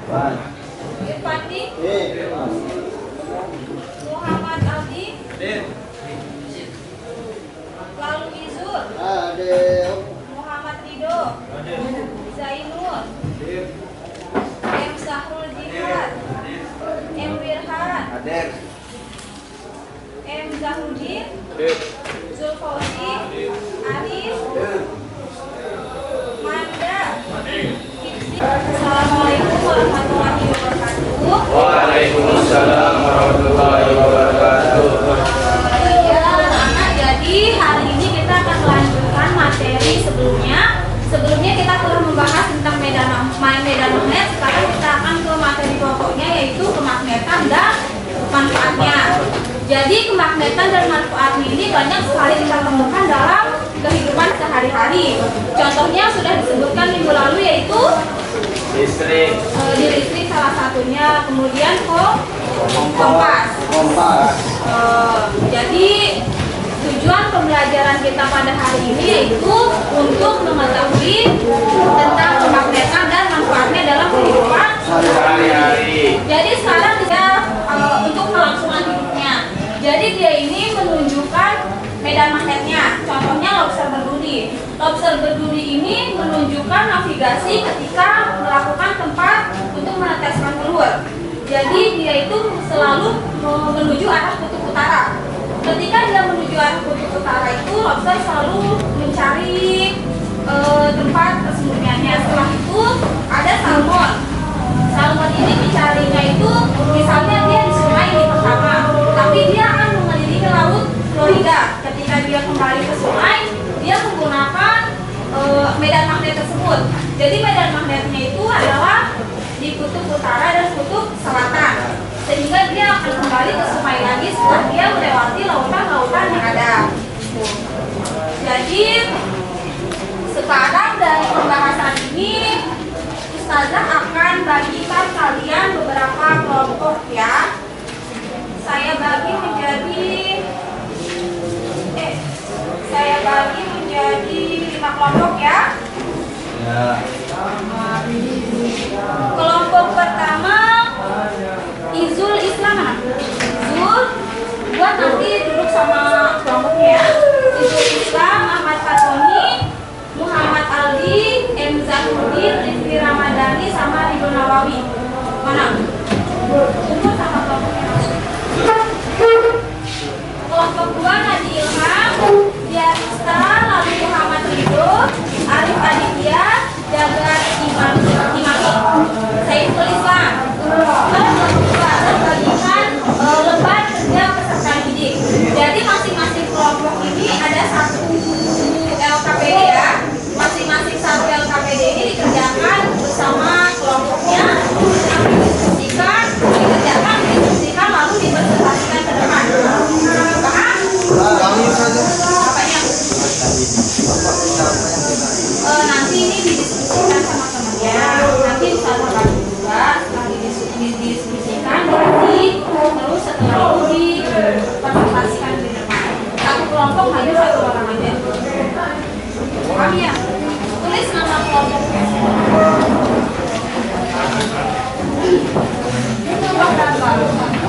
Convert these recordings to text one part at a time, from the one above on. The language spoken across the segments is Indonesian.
Irfandi, Muhammad Aldi, Lalu Izur, Muhammad Ridho, Zainur, M. Sahrul Jihad, M. Wirhan, M. Zahudin, Zulfauzi, Arif, Manda, Fitri. Assalamualaikum warahmatullahi wabarakatuh. Waalaikumsalam warahmatullahi wabarakatuh. Ya, anak, jadi hari ini kita akan melanjutkan materi sebelumnya. Sebelumnya kita telah membahas tentang medan magnet. Sekarang kita akan ke materi pokoknya, yaitu kemagnetan dan manfaatnya. Jadi kemagnetan dan manfaatnya ini banyak sekali kita temukan dalam kehidupan sehari-hari. Contohnya sudah disebutkan minggu lalu, yaitu Listrik. di listrik salah satunya, kemudian kompas. Jadi tujuan pembelajaran kita pada hari ini yaitu untuk mengetahui tentang kemagnetan dan manfaatnya dalam kehidupan sehari-hari. Jadi sekarang kita untuk kelangsungan hidupnya. Jadi dia ini menunjukkan medan magnetnya. Contohnya lobster berduri. Lobster berduri ini menunjukkan navigasi ketika melakukan tempat untuk meneteskan telur. Jadi dia itu selalu menuju arah kutub utara. Ketika dia menuju arah kutub utara itu, lobster selalu mencari tempat persembunyiannya. Setelah itu ada salmon. Salmon ini mencarinya itu, misalnya dia di sungai ini pertama, tapi dia akan mengelilingi laut Florida. Ketika dia kembali ke sungai, dia menggunakan medan magnet tersebut. Jadi medan magnetnya itu adalah di kutub utara dan kutub selatan, sehingga dia akan kembali ke sungai lagi setelah dia melewati lautan-lautan yang ada. Jadi sekarang dari pembahasan ini Ustazah akan bagikan kalian beberapa kelompok ya. Saya bagi menjadi 5 kelompok ya. Kelompok pertama Izul Islam mana? Izul, buat nanti duduk sama kelompoknya ya. Izul Islam, Ahmad Fatoni, Muhammad Aldi, M. Zahudin, Rizky Ramadhani, sama Ridho Nawawi. Mana? Duduk sama kelompoknya. Kelompok 2 Nadi Ilham, Diarista, lalu Muhammad Ridho, Arif Aditya, Jagat Imami, Saiful Islam. Kelompok 2 terbagikan lembar kerja peserta didik. Jadi masing-masing kelompok ini ada satu LKPD ya. Masing-masing satu LKPD ini dikerjakan bersama kelompoknya, diinstruksikan lalu dipresentasikan ke depan. Paham? Apanya? Nanti ini didiskusikan sama temannya. Nanti Ustazah bagi juga, setelah didiskusikan nanti terus setelah itu dipresentasikan di depan. Satu kelompok hanya satu orang aja. Paham ya? Tulis nama kelompoknya.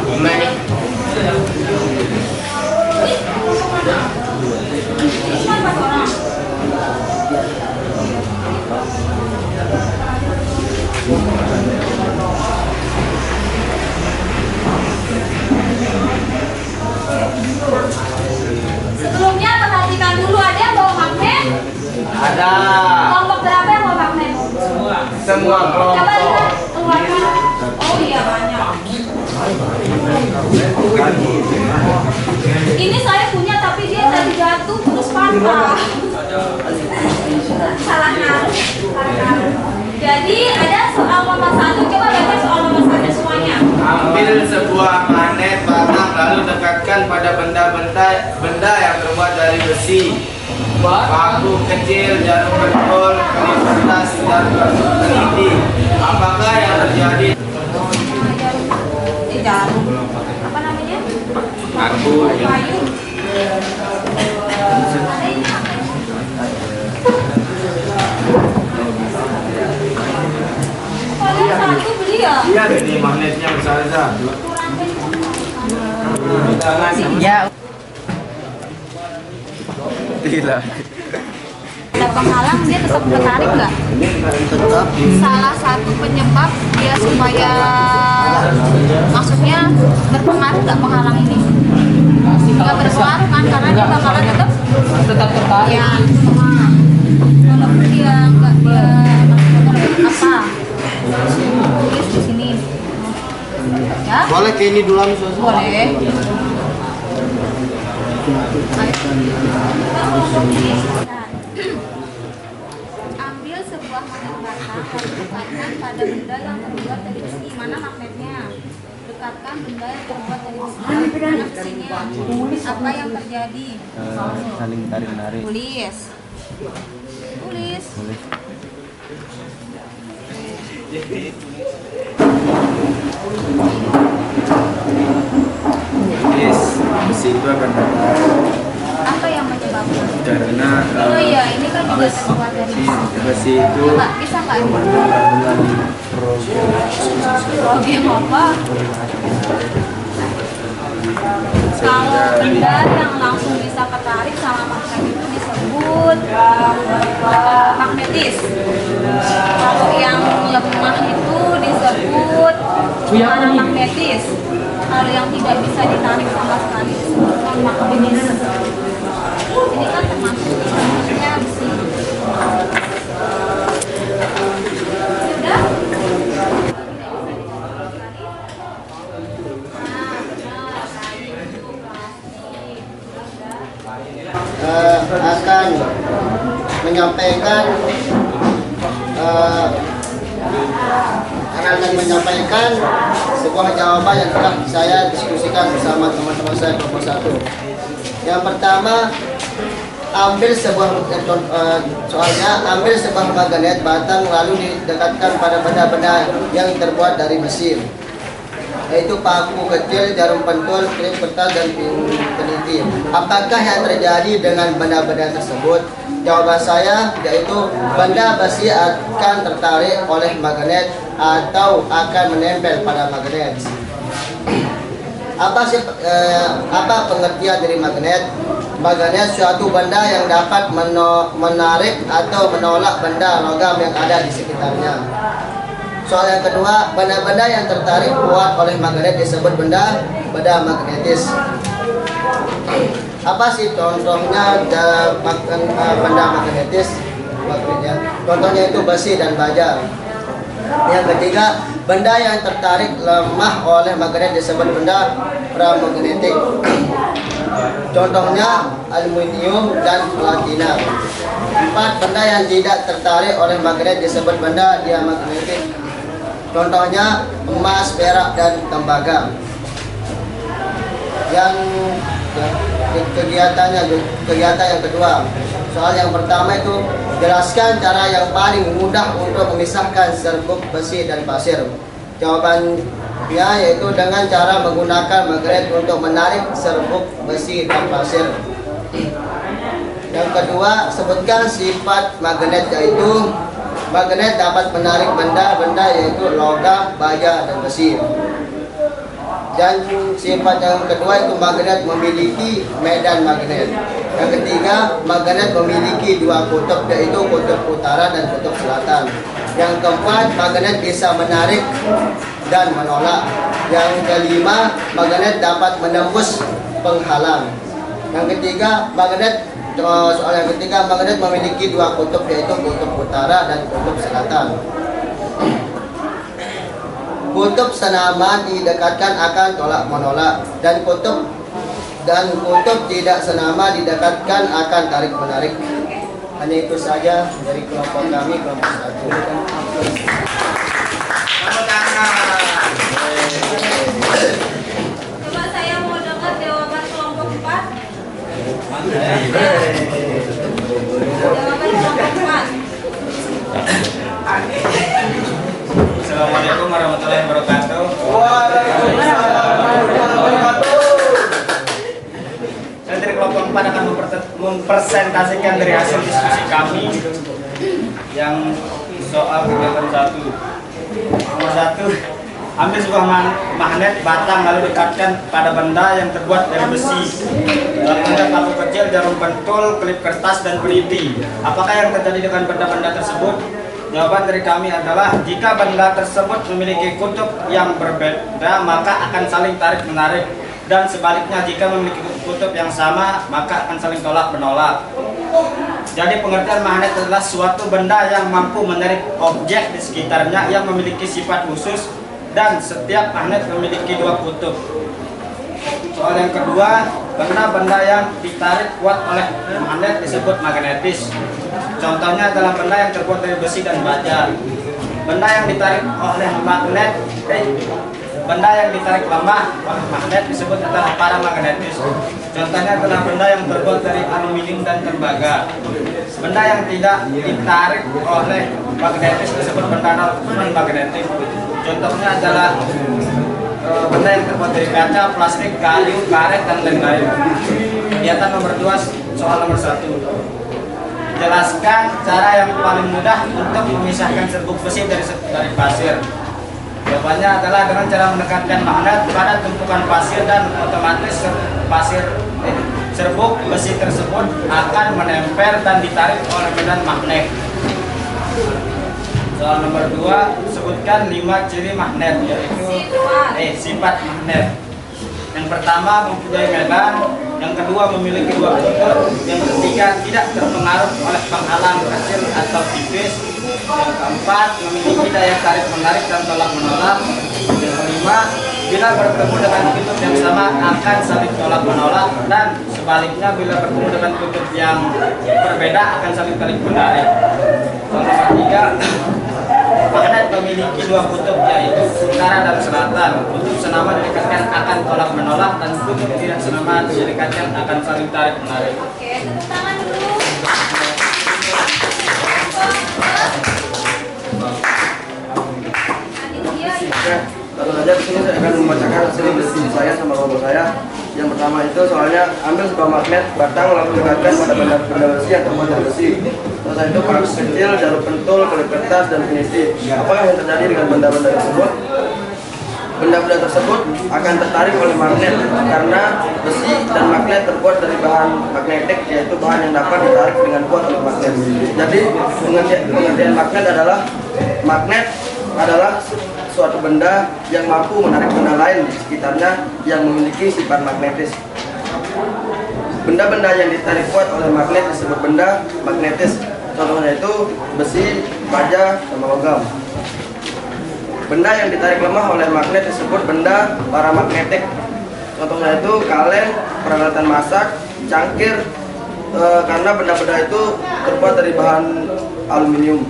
Gimana nih? Ini cuma 4 orang. Sebelumnya perhatikan dulu, ada yang bawa magnet? Ada. Kelompok berapa yang bawa magnet? Semua Coba kelompok. lihat, keluarkan. Oh iya, banyak. Ini saya punya tapi dia tadi jatuh terus patah. Salah naruh. Jadi ada soal nomor 1. Coba baca soal nomor 1 semuanya. Ambil sebuah magnet patah lalu dekatkan pada benda yang terbuat dari besi, paku kecil, jarum pentol, kelip kertas, dan kartu teliti. Apakah yang terjadi? Jarum. Apa namanya? Paku. Payung. Ada ini apa? Kalian satu beli Iya. Iya, ini magnetnya besar-besar. Ya. Gila. Ada penghalang dia tetap tertarik nggak? Tetap. Salah satu penyebab dia supaya maksudnya berpengaruh nggak penghalang ini? Nggak berpengaruh kan karena dia bakalan tetap tertarik. ya cuma walaupun dia nggak apa tulis di sini ya Boleh ke ini dulu Amisus. boleh. Ambil sebuah magnet bata dan dekatkan pada benda yang terbuat dari besi. Mana magnetnya? Dekatkan benda yang terbuat dari besi. Mana besinya? Apa yang terjadi? Saling tarik menarik. Tulis. Tulis. Yes, besi itu akan Apa yang menyebabkan? karena Oh iya, ini kan juga terbuat dari besi. besi itu Coba, bisa nggak ini? Program apa? Kalau benda yang langsung bisa ketarik sama magnet itu disebut magnetis. Kalau yang lemah itu disebut magnetis. Kalau yang tidak bisa ditarik sama sekali disebut non magnetis. Ini kan termasuk magnetnya besi. Sudah? Akan menyampaikan sebuah jawaban yang telah saya diskusikan bersama teman-teman saya kelompok 1. Yang pertama, ambil sebuah soalnya ambil sebuah magnet batang lalu didekatkan pada benda-benda yang terbuat dari besi, yaitu paku kecil, jarum pentul, klip kertas, dan peniti. Apakah yang terjadi dengan benda-benda tersebut? Jawaban saya yaitu benda besi akan tertarik oleh magnet atau akan menempel pada magnet. Apa pengertian dari magnet? Magnet suatu benda yang dapat menarik atau menolak benda logam yang ada di sekitarnya. Soal yang kedua, benda-benda yang tertarik kuat oleh magnet disebut benda magnetis. Apa sih contohnya benda magnetis? Contohnya itu besi dan baja. Yang ketiga, benda yang tertarik lemah oleh magnet disebut benda pramagnetik. Contohnya aluminium dan platina. 4, benda yang tidak tertarik oleh magnet disebut benda diamagnetik. Contohnya emas, perak, dan tembaga. Yang kegiatan yang kedua. Soal yang pertama itu jelaskan cara yang paling mudah untuk memisahkan serbuk besi dan pasir. Jawabannya yaitu dengan cara menggunakan magnet untuk menarik serbuk besi dan pasir. Yang kedua, sebutkan sifat magnet, yaitu magnet dapat menarik benda-benda yaitu logam, baja, dan besi. Dan sifat yang kedua itu magnet memiliki medan magnet. Yang ketiga, magnet memiliki dua kutub, yaitu kutub utara dan kutub selatan. Yang keempat, magnet bisa menarik dan menolak. Yang kelima, magnet dapat menembus penghalang. Yang ketiga, soal yang ketiga, magnet memiliki dua kutub, yaitu kutub utara dan kutub selatan. Kutub senaman didekatkan akan tolak menolak, dan kutub tidak senama didekatkan akan tarik menarik. Hanya itu saja dari kelompok kami, kelompok 1. Coba saya mau dengar jawaban kelompok 4. Jawaban kelompok 4. Assalamualaikum warahmatullahi wabarakatuh. Saya dari kelompok 4 akan mempresentasikan dari hasil diskusi kami yang soal kegiatan 1. Nomor 1, Ambil sebuah magnet batang lalu dekatkan pada benda yang terbuat dari besi. Lakukan paku kecil, jarum pentul, klip kertas, dan peniti. Apakah yang terjadi dengan benda-benda tersebut? Jawaban dari kami adalah jika benda tersebut memiliki kutub yang berbeda maka akan saling tarik-menarik, dan sebaliknya jika memiliki kutub yang sama maka akan saling tolak-menolak. Jadi pengertian magnet adalah suatu benda yang mampu menarik objek di sekitarnya yang memiliki sifat khusus, dan setiap magnet memiliki dua kutub. Soal yang kedua, benda-benda yang ditarik kuat oleh magnet disebut magnetis. Contohnya adalah benda yang terbuat dari besi dan baja. Benda yang ditarik oleh benda yang ditarik lemah oleh magnet disebut adalah paramagnetis. Contohnya adalah benda yang terbuat dari aluminium dan tembaga. Benda yang tidak ditarik oleh magnetis disebut benda non-magnetik. Contohnya adalah benda yang terbuat dari kaca, plastik, kayu, karet, dan lain-lain. Kegiatan nomor 2, soal nomor 1. Jelaskan cara yang paling mudah untuk memisahkan serbuk besi dari pasir. Jawabannya adalah dengan cara mendekatkan magnet pada tumpukan pasir, dan otomatis serbuk besi tersebut akan menempel dan ditarik oleh medan magnet. Soal nomor 2, sebutkan 5 ciri magnet, yaitu sifat magnet. Yang pertama, mempunyai medan. Yang kedua, memiliki dua kutub. Yang ketiga, tidak terpengaruh oleh penghalang kecil atau tipis. Yang keempat, memiliki daya tarik menarik dan tolak menolak. Yang kelima, bila bertemu dengan kutub yang sama akan saling tolak menolak, dan sebaliknya bila bertemu dengan kutub yang berbeda akan saling tarik menarik. Soal nomor 3, magnet memiliki dua kutub, yaitu utara dan selatan. Kutub senama didekatkan akan tolak menolak, dan kutub tidak senama didekatkan akan saling tarik menarik. Oke, tepuk tangan dulu. Lalu saja di sini saya akan membacakan hasil diskusi saya sama kelompok saya. Yang pertama itu soalnya ambil sebuah magnet batang lalu dekatkan pada benda besi yang terbuat dari besi. Setelah itu paku kecil, jarum pentul, klip kertas, dan peniti. Apa yang terjadi dengan benda-benda tersebut? Benda-benda tersebut akan tertarik oleh magnet karena besi dan magnet terbuat dari bahan magnetik, yaitu bahan yang dapat ditarik dengan kuat oleh magnet. Jadi pengertian magnet adalah suatu benda yang mampu menarik benda lain di sekitarnya yang memiliki sifat magnetis. Benda-benda yang ditarik kuat oleh magnet disebut benda magnetis. Contohnya itu besi, baja, sama logam. Benda yang ditarik lemah oleh magnet disebut benda paramagnetik. Contohnya itu kaleng, peralatan masak, cangkir, karena benda-benda itu terbuat dari bahan aluminium.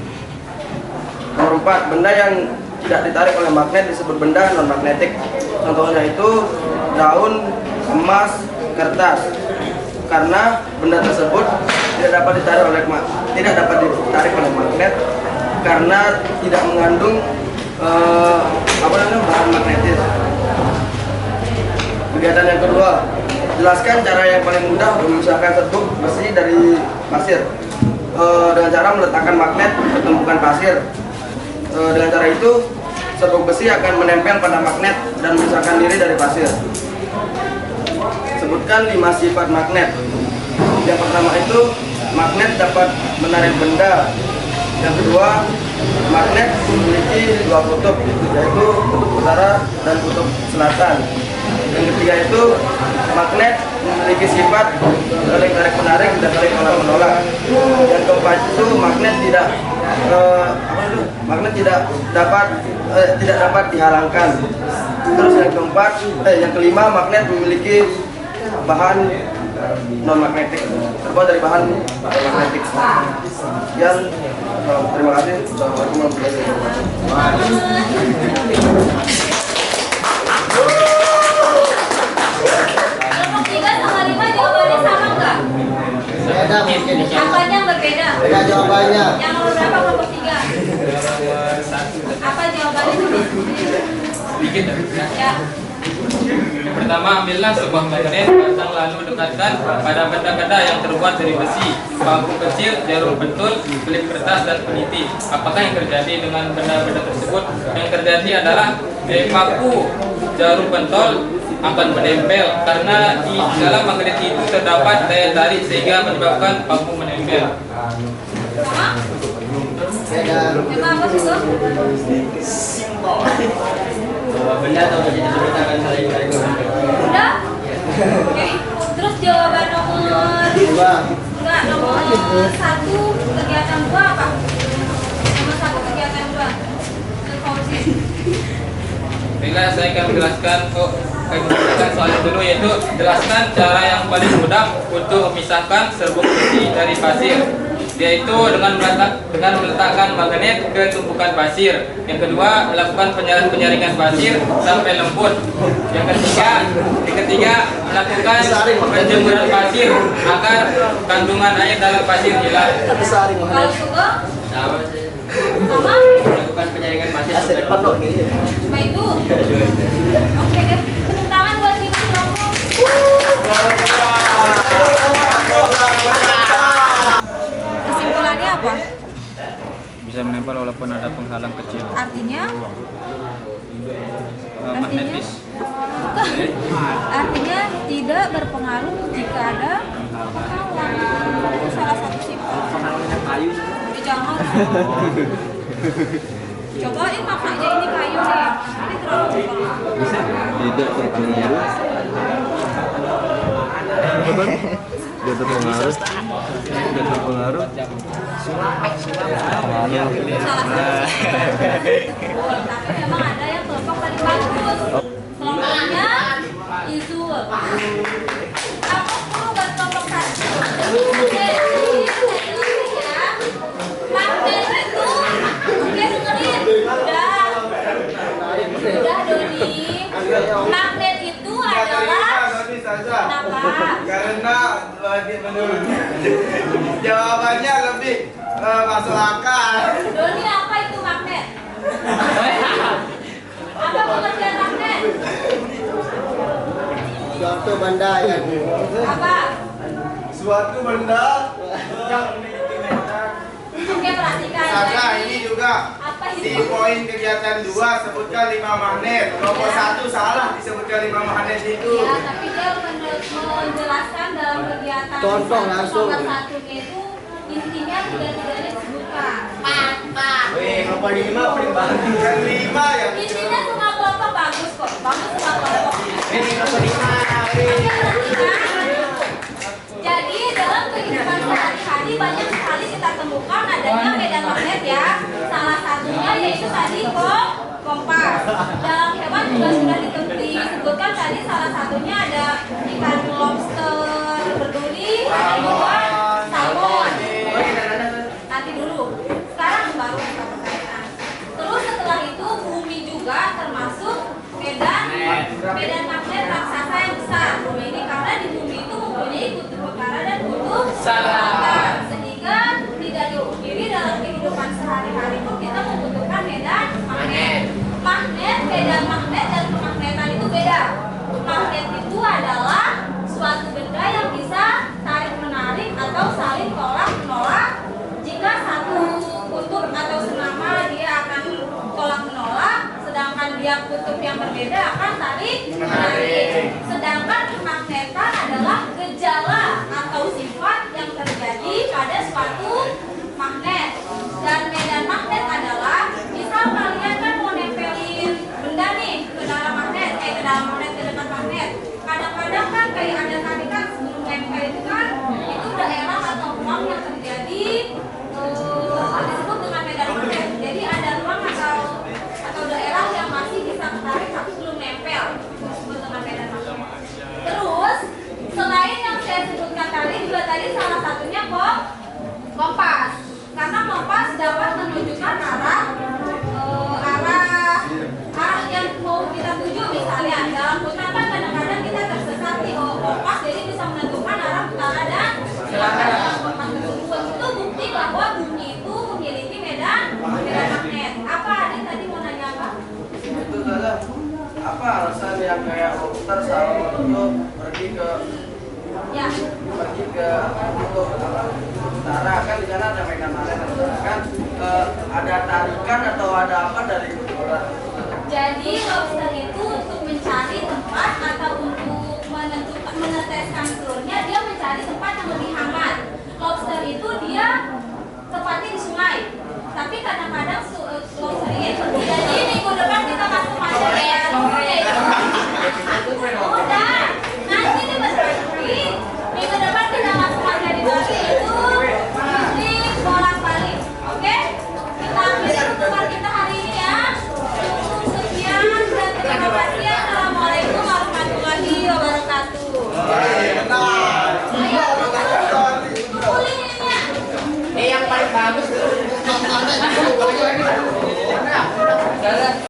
Nomor 4, benda yang tidak ditarik oleh magnet disebut benda non-magnetik. Contohnya itu daun, emas, kertas. Karena benda tersebut tidak dapat ditarik oleh magnet karena tidak mengandung bahan magnetis. Kegiatan yang kedua, jelaskan cara yang paling mudah untuk memisahkan serbuk besi dari pasir. Dengan cara meletakkan magnet ke tumpukan pasir. Dengan cara itu serbuk besi akan menempel pada magnet dan memisahkan diri dari pasir. Sebutkan 5 sifat magnet. Yang pertama itu magnet dapat menarik benda. Yang kedua, magnet memiliki dua kutub, yaitu kutub utara dan kutub selatan. Yang ketiga itu magnet memiliki sifat saling tarik menarik dan saling tolak menolak. Yang keempat itu magnet tidak dapat dihalangkan. Terus yang kelima, magnet memiliki bahan non magnetik, terbuat dari bahan magnetik. Sekian, terima kasih. Assalamualaikum warahmatullahi wabarakatuh. Kelompok 3 sama 5 jawabannya sama nggak? Beda mungkin. Apanya yang berbeda? Beda jawabannya. Yang nomor berapa kelompok 3? Apa jawabannya? Ya. Yang pertama, ambillah sebuah magnet batang lalu dekatkan pada benda-benda yang terbuat dari besi, paku kecil, jarum pentul, klip kertas dan peniti. Apakah yang terjadi dengan benda-benda tersebut? Yang terjadi adalah paku jarum pentol akan menempel karena di dalam magnet itu terdapat daya tarik sehingga menyebabkan paku menempel. Sama? Beda. Tema apa sih tuh? Benda atau jadi sebutan akan saling berikut. Udah? Oke. Terus jawaban nomor Dua. enggak, nomor 1 kegiatan 2 apa? Nomor 1 kegiatan 2. Fauzi. Baiklah, saya akan menjelaskan soalnya dulu, yaitu jelaskan cara yang paling mudah untuk memisahkan serbuk besi dari pasir, yaitu dengan meletakkan magnet ke tumpukan pasir. Yang kedua, melakukan penyaringan pasir sampai lembut. Yang ketiga melakukan penjemuran pasir agar kandungan air dalam pasir hilang. Saring Kalau Sugeng Sama sama melakukan penyaringan pasir sampai Asal lembut. cuma itu. Oke deh. Tepuk tangan buat Ibu Romo. Kesimpulannya apa? Bisa menempel walaupun ada penghalang kecil. Artinya? Magnetis. Artinya tidak berpengaruh jika ada penghalang. Itu salah satu sifat. Penghalangnya kayu. Jangan. Cobain maknanya ini kayu nih. Ini terlalu berpengaruh. Tidak terpengaruh. Tidak terpengaruh. Tidak terpengaruh. Tapi memang ada yang kelompok paling bagus. Kelompoknya Izul. Aku perlu berkelompok satu. Jadi ya, magnet itu, oke dengerin. Udah Doni. Magnet itu adalah kenapa? Karena menurut jawabannya lebih masuk akal. Doni, apa itu magnet? Apa pengertian magnet? Suatu benda yang Apa? Suatu benda yang memiliki medan. Oke, perhatikan. Saja ini juga Apa di itu? poin kegiatan 2 sebutkan 5 magnet. Nomor 1 salah disebutkan 5 magnet itu. Ya, tapi dia menjelaskan dalam kegiatan Contoh langsung. nomor satunya itu intinya tidak disebutkan. apa 5 paling bagus. Yang 5 ya. Intinya semua kelompok bagus kok. Bagus semua kelompok. Ini nomor 5. Oke, perhatikan. Jadi dalam kehidupan sehari-hari banyak sekali kita temukan adanya medan magnet ya. Salah satunya yaitu tadi kompas. Dalam hewan juga sudah disebutkan tadi salah satunya ada ikan lobster berduri, ada juga salmon. Nanti dulu. Sekarang baru kita berkaitan. Terus setelah itu bumi juga termasuk medan magnet raksasa yang besar. Bumi ini karena di bumi itu mempunyai kutub utara dan kutub selatan. Sehingga Jadi